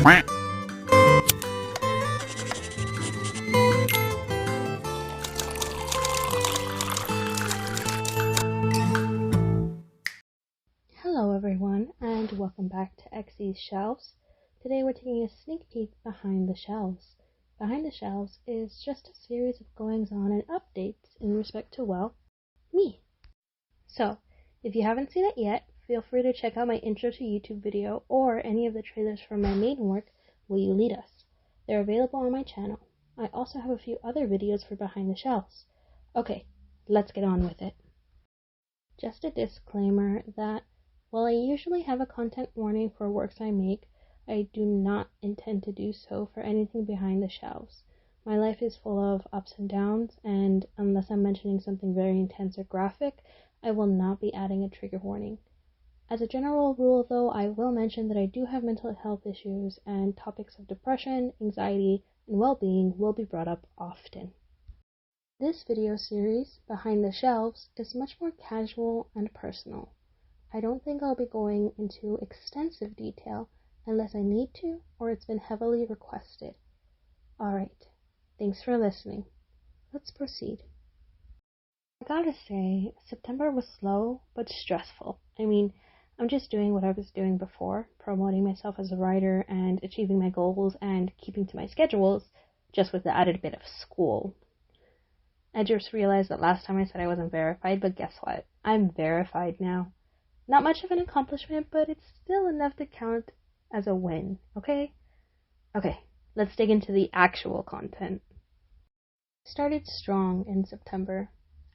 Hello everyone, and welcome back to Xy's Shelves. Today we're taking a sneak peek behind the shelves. Behind the Shelves is just a series of goings-on and updates in respect to, well, me. So, if you haven't seen it yet, feel free to check out my intro to YouTube video or any of the trailers from my main work, Will You Lead Us? They're available on my channel. I also have a few other videos for Behind the Shelves. Okay, let's get on with it. Just a disclaimer that while I usually have a content warning for works I make, I do not intend to do so for anything behind the shelves. My life is full of ups and downs, and unless I'm mentioning something very intense or graphic, I will not be adding a trigger warning. As a general rule, though, I will mention that I do have mental health issues, and topics of depression, anxiety, and well-being will be brought up often. This video series, Behind the Shelves, is much more casual and personal. I don't think I'll be going into extensive detail unless I need to or it's been heavily requested. Alright, thanks for listening. Let's proceed. I gotta say, September was slow but stressful. I'm just doing what I was doing before, promoting myself as a writer and achieving my goals and keeping to my schedules, just with the added bit of school. I just realized that last time I said I wasn't verified, but guess what? I'm verified now. Not much of an accomplishment, but it's still enough to count as a win, okay? Okay, let's dig into the actual content. I started strong in September.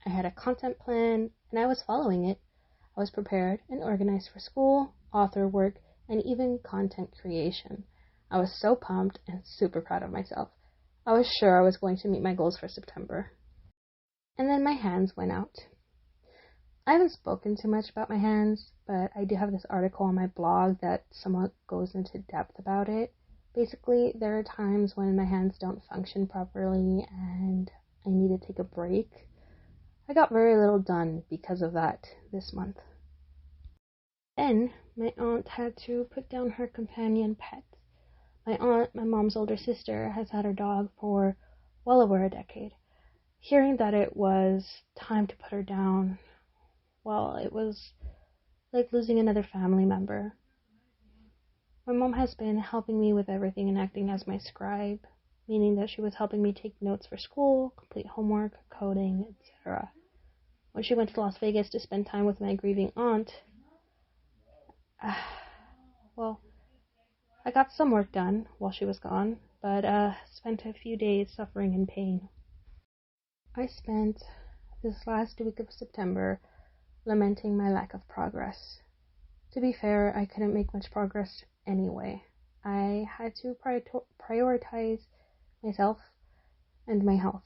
I had a content plan, and I was following it. I was prepared and organized for school, author work, and even content creation. I was so pumped and super proud of myself. I was sure I was going to meet my goals for September. And then my hands went out. I haven't spoken too much about my hands, but I do have this article on my blog that somewhat goes into depth about it. Basically, there are times when my hands don't function properly and I need to take a break. I got very little done because of that this month. Then, my aunt had to put down her companion pet. My aunt, my mom's older sister, has had her dog for well over a decade. Hearing that it was time to put her down, well, it was like losing another family member. My mom has been helping me with everything and acting as my scribe, meaning that she was helping me take notes for school, complete homework, coding, etc. When she went to Las Vegas to spend time with my grieving aunt, well, I got some work done while she was gone, but spent a few days suffering in pain. I spent this last week of September lamenting my lack of progress. To be fair, I couldn't make much progress anyway. I had to prioritize myself and my health.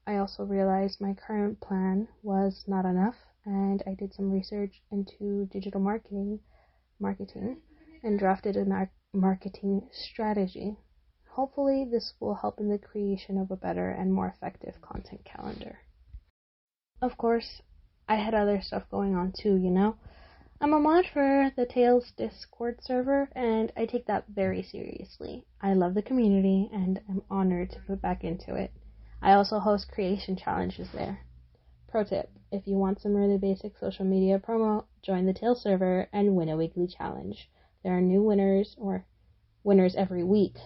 I also realized my current plan was not enough, and I did some research into digital marketing, and drafted a marketing strategy. Hopefully, this will help in the creation of a better and more effective content calendar. Of course, I had other stuff going on too, I'm a mod for the Tales Discord server, and I take that very seriously. I love the community, and I'm honored to put back into it. I also host creation challenges there. Pro tip, if you want some really basic social media promo, join the Tales server and win a weekly challenge. There are new winners, or winners every week,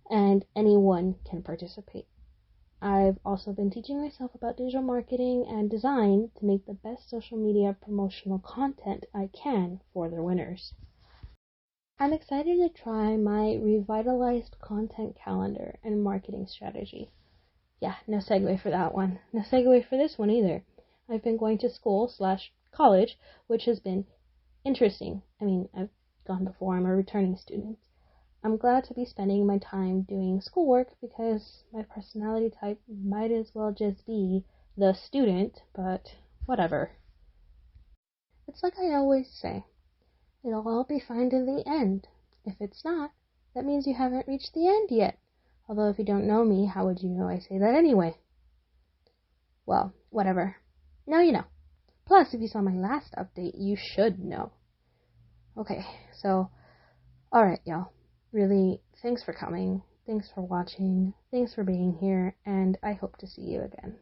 and anyone can participate. I've also been teaching myself about digital marketing and design to make the best social media promotional content I can for the winners. I'm excited to try my revitalized content calendar and marketing strategy. Yeah, no segue for that one. No segue for this one either. I've been going to school/college, which has been interesting. I've gone before. I'm a returning student. I'm glad to be spending my time doing schoolwork because my personality type might as well just be the student, but whatever. It's like I always say, it'll all be fine in the end. If it's not, that means you haven't reached the end yet. Although if you don't know me, how would you know I say that anyway? Well, whatever. Now you know. Plus, if you saw my last update, you should know. Okay, so, alright, y'all. really, thanks for coming. Thanks for watching. Thanks for being here. And I hope to see you again.